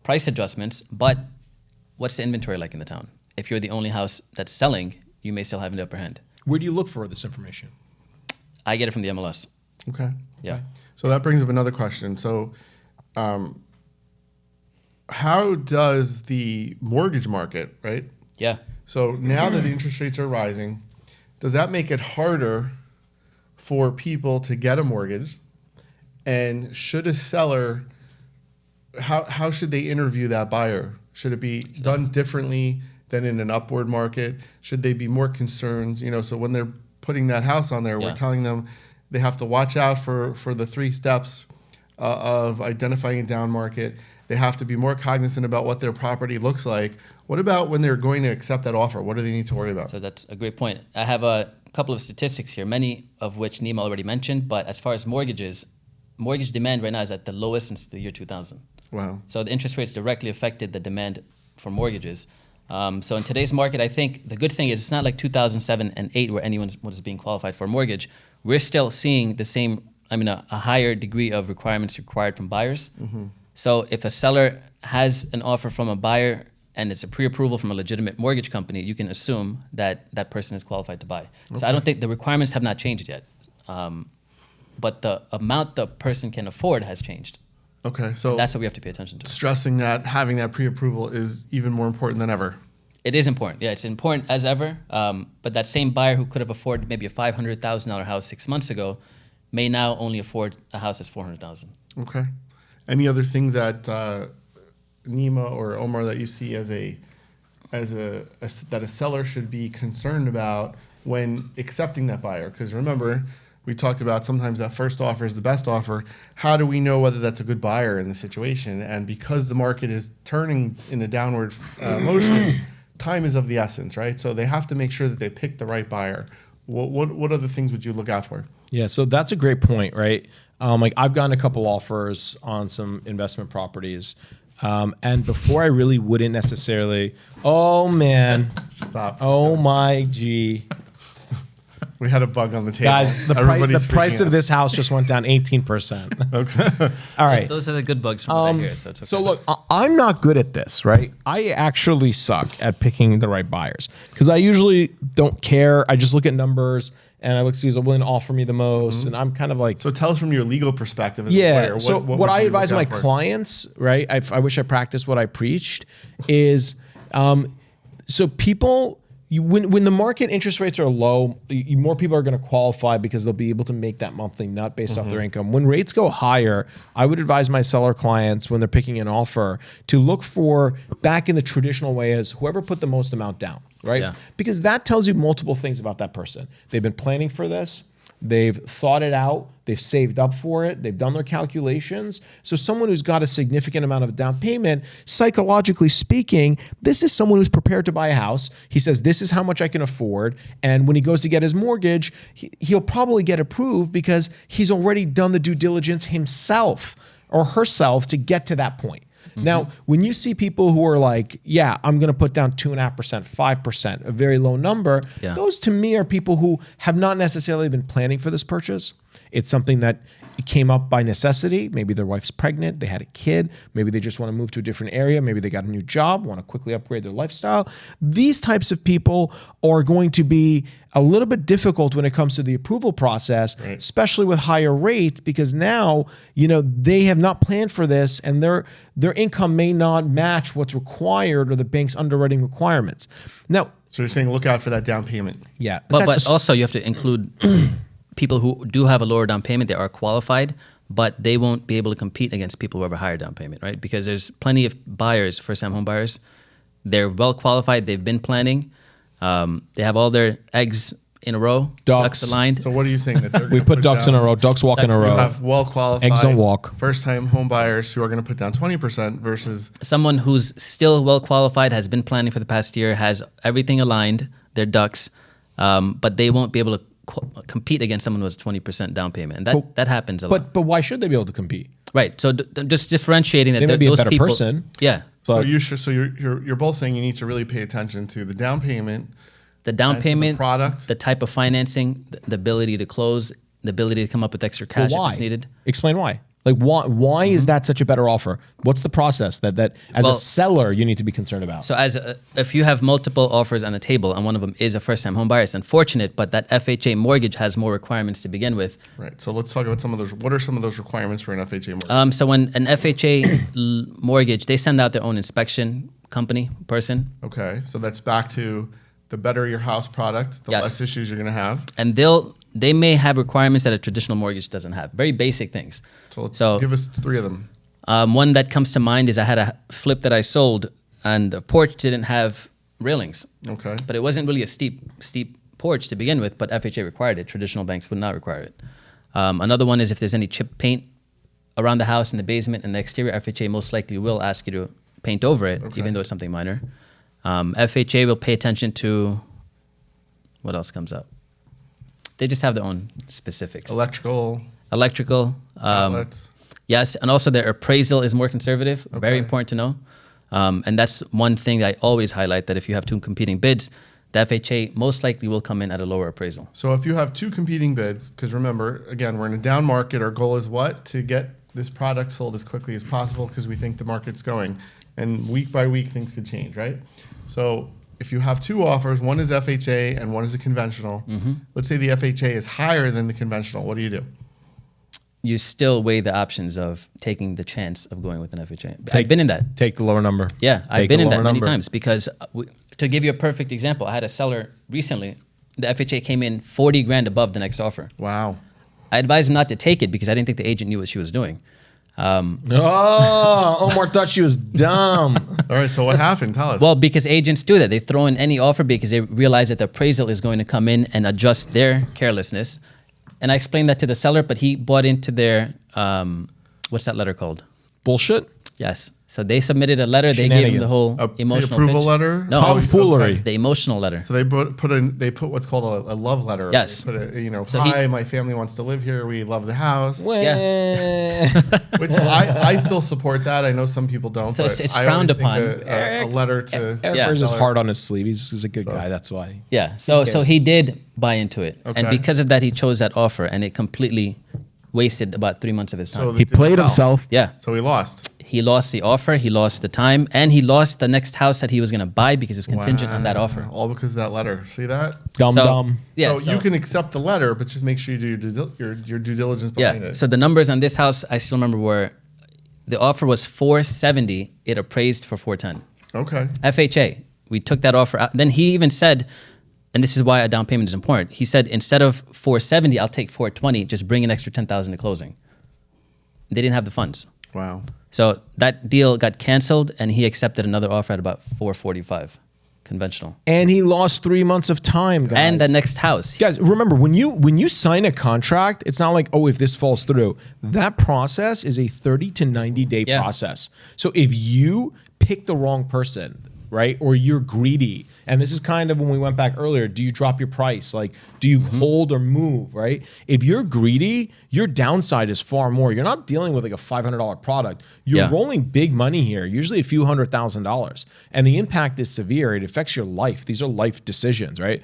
price adjustments, but what's the inventory like in the town? If you're the only house that's selling, you may still have the upper hand. Where do you look for this information? I get it from the MLS. Okay. Yeah. Okay. So that brings up another question. So how does the mortgage market, right? Yeah. So now that the interest rates are rising, does that make it harder for people to get a mortgage? And should a seller, how should they interview that buyer? Should it be done differently than in an upward market? Should they be more concerned? So when they're putting that house on there, we're telling them They have to watch out for the 3 steps of identifying a down market. They have to be more cognizant about what their property looks like. What about when they're going to accept that offer? What do they need to worry about? So that's a great point. I have a couple of statistics here, many of which Nima already mentioned. But as far as mortgages, mortgage demand right now is at the lowest since the year 2000. Wow. So the interest rates directly affected the demand for mortgages. So in today's market, I think the good thing is it's not like 2007 and 8 where anyone was being qualified for a mortgage. We're still seeing the same, a higher degree of requirements required from buyers. So if a seller has an offer from a buyer and it's a pre-approval from a legitimate mortgage company, you can assume that that person is qualified to buy. Okay. So I don't think the requirements have not changed yet. But the amount the person can afford has changed. Okay, so and that's what we have to pay attention to. Stressing that having that pre-approval is even more important than ever. It is important. Yeah, it's important as ever. But that same buyer who could have afforded maybe a $500,000 house 6 months ago may now only afford a house that's $400,000. Okay. Any other things that Nima or Omar that you see that a seller should be concerned about when accepting that buyer? Because remember, we talked about sometimes that first offer is the best offer. How do we know whether that's a good buyer in the situation? And because the market is turning in a downward motion, time is of the essence, right? So they have to make sure that they pick the right buyer. What other things would you look out for? Yeah, so that's a great point, right? Like I've gotten a couple offers on some investment properties. And before I really wouldn't necessarily, oh man, Stop. Oh my G. We had a bug on the table. Guys, the price of this house just went down 18%. Okay. All right. Those are the good bugs from what I hear. So, it's okay. So look, I'm not good at this, right? I actually suck at picking the right buyers because I usually don't care. I just look at numbers and I look to see who's willing to offer me the most. And I'm kind of like... So tell us from your legal perspective. Yeah. So what I advise my clients, right? I wish I practiced what I preached is so people... When the market interest rates are low, more people are going to qualify because they'll be able to make that monthly nut based off their income. When rates go higher, I would advise my seller clients when they're picking an offer to look for back in the traditional way as whoever put the most amount down, right? Yeah. Because that tells you multiple things about that person. They've been planning for this. They've thought it out. They've saved up for it. They've done their calculations. So someone who's got a significant amount of down payment, psychologically speaking, this is someone who's prepared to buy a house. He says, this is how much I can afford. And when he goes to get his mortgage, he'll probably get approved because he's already done the due diligence himself or herself to get to that point. Now, when you see people who are like, yeah, I'm going to put down 2.5%, 5%, a very low number, those to me are people who have not necessarily been planning for this purchase. It's something that came up by necessity. Maybe their wife's pregnant, they had a kid, maybe they just want to move to a different area, maybe they got a new job, want to quickly upgrade their lifestyle. These types of people are going to be a little bit difficult when it comes to the approval process, right, especially with higher rates, because now, they have not planned for this and their income may not match what's required or the bank's underwriting requirements. Now, so you're saying look out for that down payment. Yeah. But also you have to include people who do have a lower down payment, they are qualified, but they won't be able to compete against people who have a higher down payment, right? Because there's plenty of buyers, first-time home buyers, they're well qualified, they've been planning, they have all their eggs in a row, ducks aligned. So what are you saying? That we put ducks in a row, ducks walk in a row. You have well qualified, eggs don't walk, first-time home buyers who are going to put down 20% versus someone who's still well qualified, has been planning for the past year, has everything aligned, they're ducks, but they won't be able to compete against someone who has 20% down payment, and that happens a lot. But why should they be able to compete? Right. So just differentiating that they may be those a better people, person. Yeah. So you're both saying you need to really pay attention to the down payment, the product, the type of financing, the ability to close, the ability to come up with extra cash if it's needed. Explain why. Like why is that such a better offer? What's the process that as a seller you need to be concerned about? So if you have multiple offers on the table and one of them is a first-time home buyer, it's unfortunate, but that FHA mortgage has more requirements to begin with. Right. So let's talk about some of those. What are some of those requirements for an FHA mortgage? So when an FHA mortgage, they send out their own inspection company person. Okay. So that's back to the better your house product, the less issues you're going to have. And they may have requirements that a traditional mortgage doesn't have. Very basic things. So give us 3 of them. One that comes to mind is I had a flip that I sold, and the porch didn't have railings. Okay. But it wasn't really a steep porch to begin with, but FHA required it. Traditional banks would not require it. Another one is if there's any chip paint around the house in the basement and the exterior, FHA most likely will ask you to paint over it, even though it's something minor. FHA will pay attention to what else comes up. They just have their own specifics. Electrical. Outlets. Yes, and also their appraisal is more conservative. Very important to know. And that's one thing that I always highlight, that if you have two competing bids, the FHA most likely will come in at a lower appraisal. So if you have two competing bids, because remember, again, we're in a down market. Our goal is what? To get this product sold as quickly as possible because we think the market's going. And week by week, things could change, right? So if you have two offers, one is FHA and one is a conventional. Let's say the FHA is higher than the conventional. What do? You still weigh the options of taking the chance of going with an FHA. I've been in that. Take the lower number. Yeah, I've been in that many times because to give you a perfect example, I had a seller recently. The FHA came in 40 grand above the next offer. Wow. I advised him not to take it because I didn't think the agent knew what she was doing. Omar thought she was dumb. All right, so what happened? Tell us. Well, because agents do that. They throw in any offer because they realize that the appraisal is going to come in and adjust their carelessness. And I explained that to the seller, but he bought into their, what's that letter called? Bullshit? Yes. So they submitted a letter. They gave him the whole emotional approval pitch. letter? No, Tomfoolery. the emotional letter. So they put what's called a love letter. Yes. They put So hi, my family wants to live here. We love the house. Yeah. Which I still support that. I know some people don't. So but it's I frowned always think upon. A letter to Eric Yeah. wears his heart on his sleeve. He's a good guy. That's why. Yeah. So he did buy into it. Okay. And because of that, he chose that offer, and it completely wasted about 3 months of his time. So He played himself. Yeah. So he lost. He lost the offer, he lost the time, and he lost the next house that he was going to buy because it was contingent on that offer. All because of that letter. See that? Dumb. Yeah. So you can accept the letter, but just make sure you do your due diligence behind it. So the numbers on this house, I still remember, were the offer was 470. It appraised for 410. Okay. FHA. We took that offer out. Then he even said, and this is why a down payment is important. He said, instead of 470, I'll take 420. Just bring an extra 10,000 to closing. They didn't have the funds. Wow. So that deal got canceled, and he accepted another offer at about 445, conventional. And he lost 3 months of time, guys. And the next house. Guys, remember, when you sign a contract, it's not like, oh, if this falls through. That process is a 30 to 90-day process. So if you pick the wrong person, right, or you're greedy, and this is kind of when we went back earlier, do you drop your price? Like, do you hold or move, right? If you're greedy, your downside is far more. You're not dealing with like a $500 product. You're rolling big money here, usually a few $100,000. And the impact is severe. It affects your life. These are life decisions, right?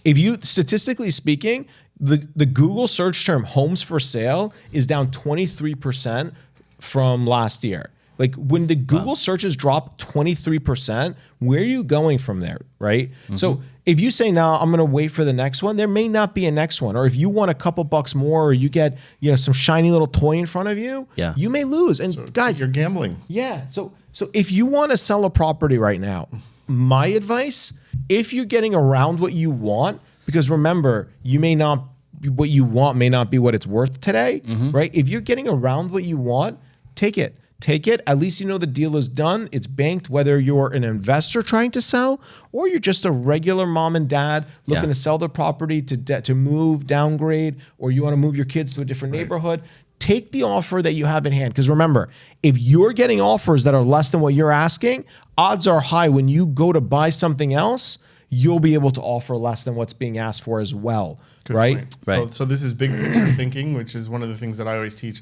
If you, statistically speaking, the Google search term homes for sale is down 23% from last year. Like when the Google searches drop 23%, where are you going from there, right? So if you say, now I'm going to wait for the next one, there may not be a next one. Or if you want a couple bucks more, or you get some shiny little toy in front of you, you may lose. And guys, you're gambling. Yeah. So if you want to sell a property right now, my advice, if you're getting around what you want, because remember, what you want may not be what it's worth today, right? If you're getting around what you want, take it. Take it. At least you know the deal is done. It's banked, whether you're an investor trying to sell or you're just a regular mom and dad looking to sell their property, to move, downgrade, or you want to move your kids to a different neighborhood. Take the offer that you have in hand. Because remember, if you're getting offers that are less than what you're asking, odds are high when you go to buy something else, you'll be able to offer less than what's being asked for as well. Good right? point. Right. So this is big picture thinking, which is one of the things that I always teach.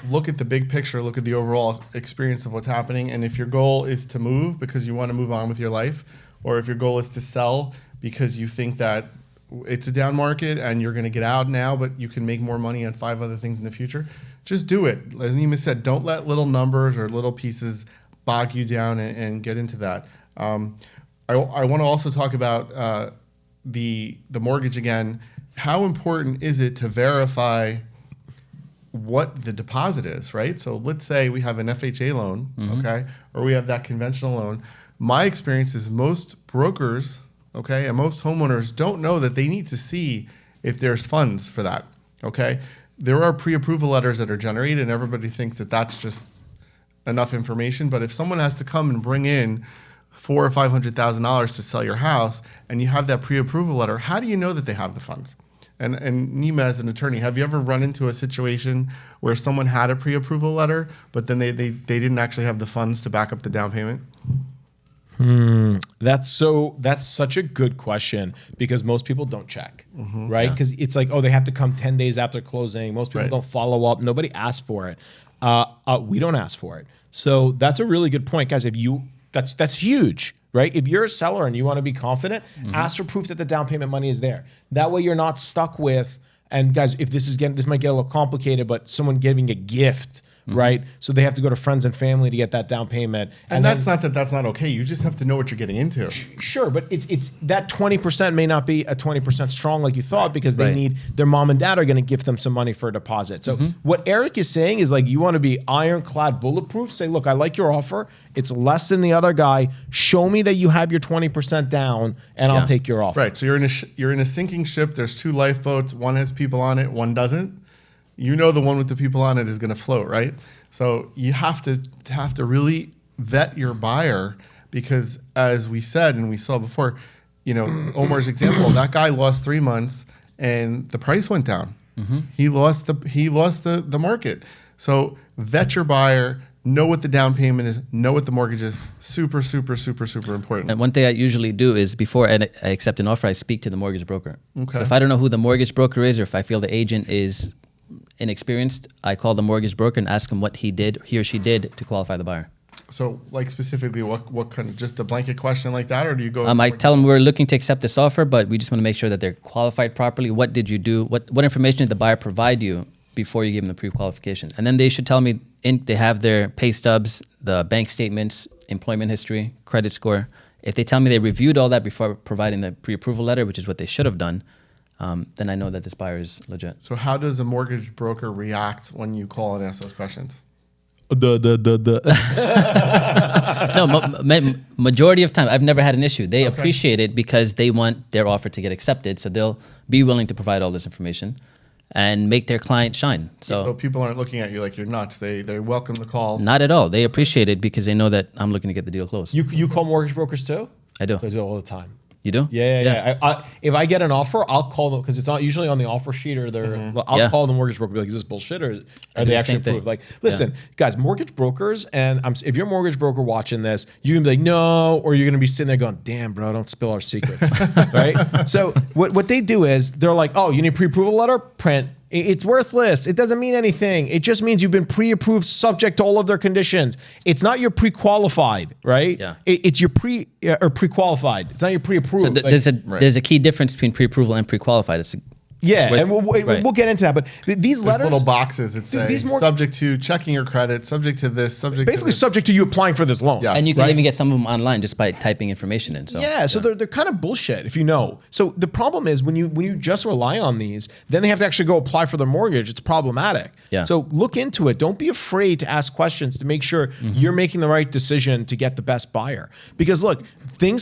Look at the big picture, look at the overall experience of what's happening. And if your goal is to move because you want to move on with your life, or if your goal is to sell because you think that it's a down market and you're going to get out now, but you can make more money on 5 other things in the future, just do it. As Nima said, don't let little numbers or little pieces bog you down and get into that. I want to also talk about the mortgage again. How important is it to verify what the deposit is, right? So let's say we have an FHA loan, okay, or we have that conventional loan. My experience is most brokers, okay, and most homeowners don't know that they need to see if there's funds for that, okay? There are pre-approval letters that are generated, and everybody thinks that that's just enough information. But if someone has to come and bring in $400,000 or $500,000 to sell your house, and you have that pre-approval letter, how do you know that they have the funds? And Nima, as an attorney, have you ever run into a situation where someone had a pre-approval letter, but then they didn't actually have the funds to back up the down payment? That's such a good question because most people don't check, right? Because it's like, oh, they have to come 10 days after closing. Most people don't follow up. Nobody asks for it. We don't ask for it. So that's a really good point, guys. That's huge, right? If you're a seller and you want to be confident, ask for proof that the down payment money is there. That way you're not stuck with, and guys, if this might get a little complicated, but someone giving a gift, right? So they have to go to friends and family to get that down payment. And that's not okay. You just have to know what you're getting into. Sure, but it's that 20% may not be a 20% strong like you thought because they need, their mom and dad are going to give them some money for a deposit. So what Eric is saying is like, you want to be ironclad bulletproof. Say, look, I like your offer. It's less than the other guy. Show me that you have your 20% down and I'll take your offer. Right, so you're in a sinking ship. There's 2 lifeboats. One has people on it, one doesn't. You know the one with the people on it is going to float, right? So you have to really vet your buyer because, as we said and we saw before, Omar's example, that guy lost 3 months and the price went down. He lost the market. So vet your buyer. Know what the down payment is. Know what the mortgage is. Super, super, super, super important. And one thing I usually do is before I accept an offer, I speak to the mortgage broker. Okay. So if I don't know who the mortgage broker is, or if I feel the agent is inexperienced, I call the mortgage broker and ask him what he or she did to qualify the buyer. So, like specifically, what kind of, just a blanket question like that, or do you go? I tell them we're looking to accept this offer, but we just want to make sure that they're qualified properly. What did you do? What information did the buyer provide you before you gave them the pre-qualification? And then they should tell me they have their pay stubs, the bank statements, employment history, credit score. If they tell me they reviewed all that before providing the pre-approval letter, which is what they should have done, then I know that this buyer is legit. So how does a mortgage broker react when you call and ask those questions? No, majority of time, I've never had an issue. They appreciate it because they want their offer to get accepted. So they'll be willing to provide all this information and make their client shine. So people aren't looking at you like you're nuts. They welcome the calls. Not at all. They appreciate it because they know that I'm looking to get the deal closed. You call mortgage brokers too? I do. I do all the time. You do? Yeah. If I get an offer, I'll call them because it's not usually on the offer sheet or I'll call the mortgage broker and be like, is this bullshit or are they actually approved? Like, listen, guys, mortgage brokers, and if you're a mortgage broker watching this, you're gonna be like, no, or you're gonna be sitting there going, damn, bro, don't spill our secrets, right? So what they do is they're like, oh, you need a pre-approval letter? Print. It's worthless. It doesn't mean anything. It just means you've been pre-approved subject to all of their conditions. It's not your pre-qualified, right? Yeah. It's your pre-qualified. It's not your pre-approved. So there's a key difference between pre-approval and pre-qualified. And we'll get into that. But these letters, little boxes that say subject to checking your credit, subject to this, subject to you applying for this loan. Yes. And you can even get some of them online just by typing information in. So they're kind of bullshit if you know. So the problem is when you just rely on these, then they have to actually go apply for their mortgage. It's problematic. Yeah. So look into it. Don't be afraid to ask questions to make sure you're making the right decision to get the best buyer. Because look,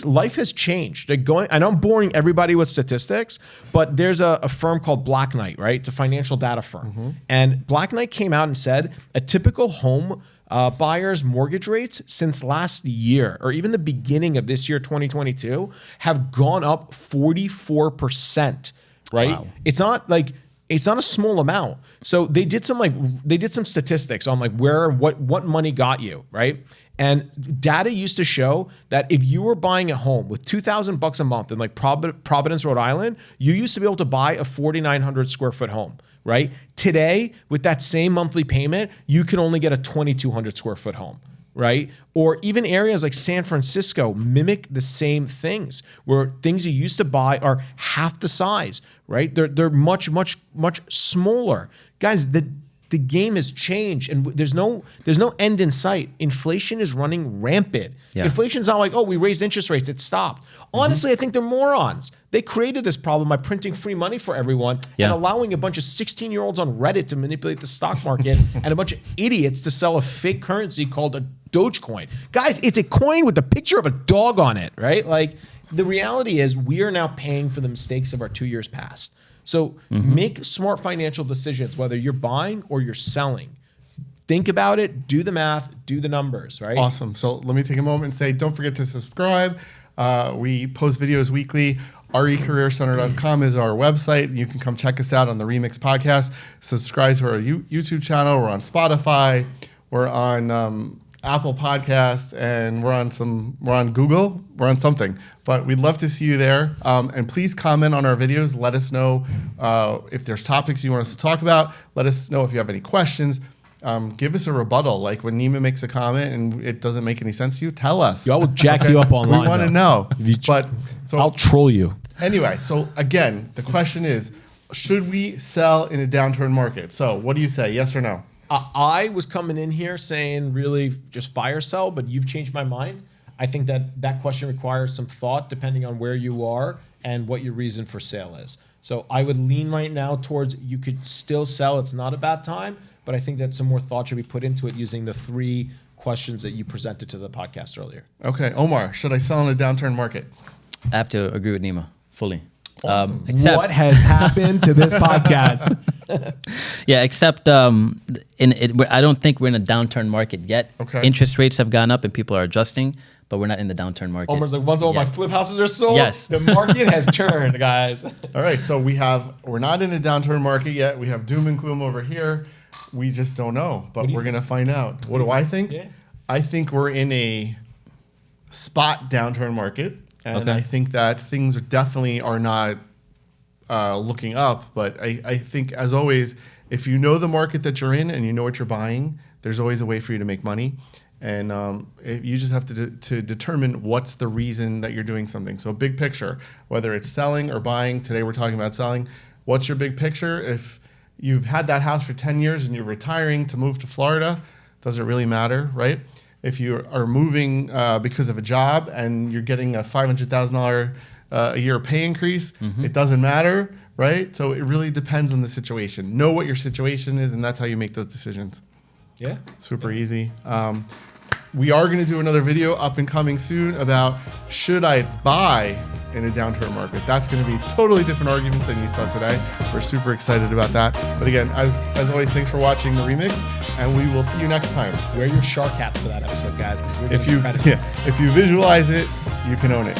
life has changed. I know I'm boring everybody with statistics, but there's a firm called Black Knight, right? It's a financial data firm. And Black Knight came out and said a typical home buyer's mortgage rates since last year, or even the beginning of this year, 2022, have gone up 44%, right? Wow. It's not a small amount. So they did some statistics on what money got you, right? And data used to show that if you were buying a home with $2,000 a month in Providence, Rhode Island, you used to be able to buy a 4,900 square foot home, right? Today, with that same monthly payment, you can only get a 2,200 square foot home, right? Or even areas like San Francisco mimic the same things, where things you used to buy are half the size, right? They're much, much, much smaller. Guys, the game has changed and there's no end in sight. Inflation is running rampant. Yeah. Inflation's not like, oh, we raised interest rates, it stopped. Honestly, I think they're morons. They created this problem by printing free money for everyone and allowing a bunch of 16-year-olds on Reddit to manipulate the stock market and a bunch of idiots to sell a fake currency called a Dogecoin. Guys, it's a coin with a picture of a dog on it, right? Like, the reality is we are now paying for the mistakes of our 2 years past. So make smart financial decisions, whether you're buying or you're selling. Think about it, do the math, do the numbers, right? Awesome. So let me take a moment and say, don't forget to subscribe. We post videos weekly. recareercenter.com is our website. You can come check us out on the RE-MIX podcast. Subscribe to our YouTube channel. We're on Spotify. We're on Apple Podcast, and we're on Google. We're on something, but we'd love to see you there. And please comment on our videos. Let us know if there's topics you want us to talk about. Let us know if you have any questions. Give us a rebuttal. Like when Nima makes a comment and it doesn't make any sense to you, tell us. I will jack you up online. We want to know. But so I'll troll you. Anyway, so again, the question is, should we sell in a downturn market? So what do you say, yes or no? I was coming in here saying really just fire sell, but you've changed my mind. I think that question requires some thought depending on where you are and what your reason for sale is. So I would lean right now towards you could still sell. It's not a bad time, but I think that some more thought should be put into it using the 3 questions that you presented to the podcast earlier. Okay, Omar, should I sell in a downturn market? I have to agree with Nima fully. Awesome. What has happened to this podcast? Yeah, except I don't think we're in a downturn market yet. Okay. Interest rates have gone up and people are adjusting, but we're not in the downturn market. Omar's like, once all my flip houses are sold, yes, the market has turned, guys. All right, so we're not in a downturn market yet. We have doom and gloom over here. We just don't know, but we're going to find out. What do I think? Yeah. I think we're in a spot downturn market, and I think that things definitely are not looking up. But I think, as always, if you know the market that you're in and you know what you're buying, there's always a way for you to make money. And you just have to determine what's the reason that you're doing something. So big picture, whether it's selling or buying. Today we're talking about selling. What's your big picture? If you've had that house for 10 years and you're retiring to move to Florida, does it really matter, right? If you are moving because of a job and you're getting a $500,000 a year pay increase, it doesn't matter, right? So it really depends on the situation. Know what your situation is, and that's how you make those decisions. Yeah. Super easy. We are going to do another video up and coming soon about should I buy in a downturn market. That's going to be totally different arguments than you saw today. We're super excited about that. But again, as always, thanks for watching the RE-MIX, and we will see you next time. Wear your shark hats for that episode, guys. If you visualize it, you can own it.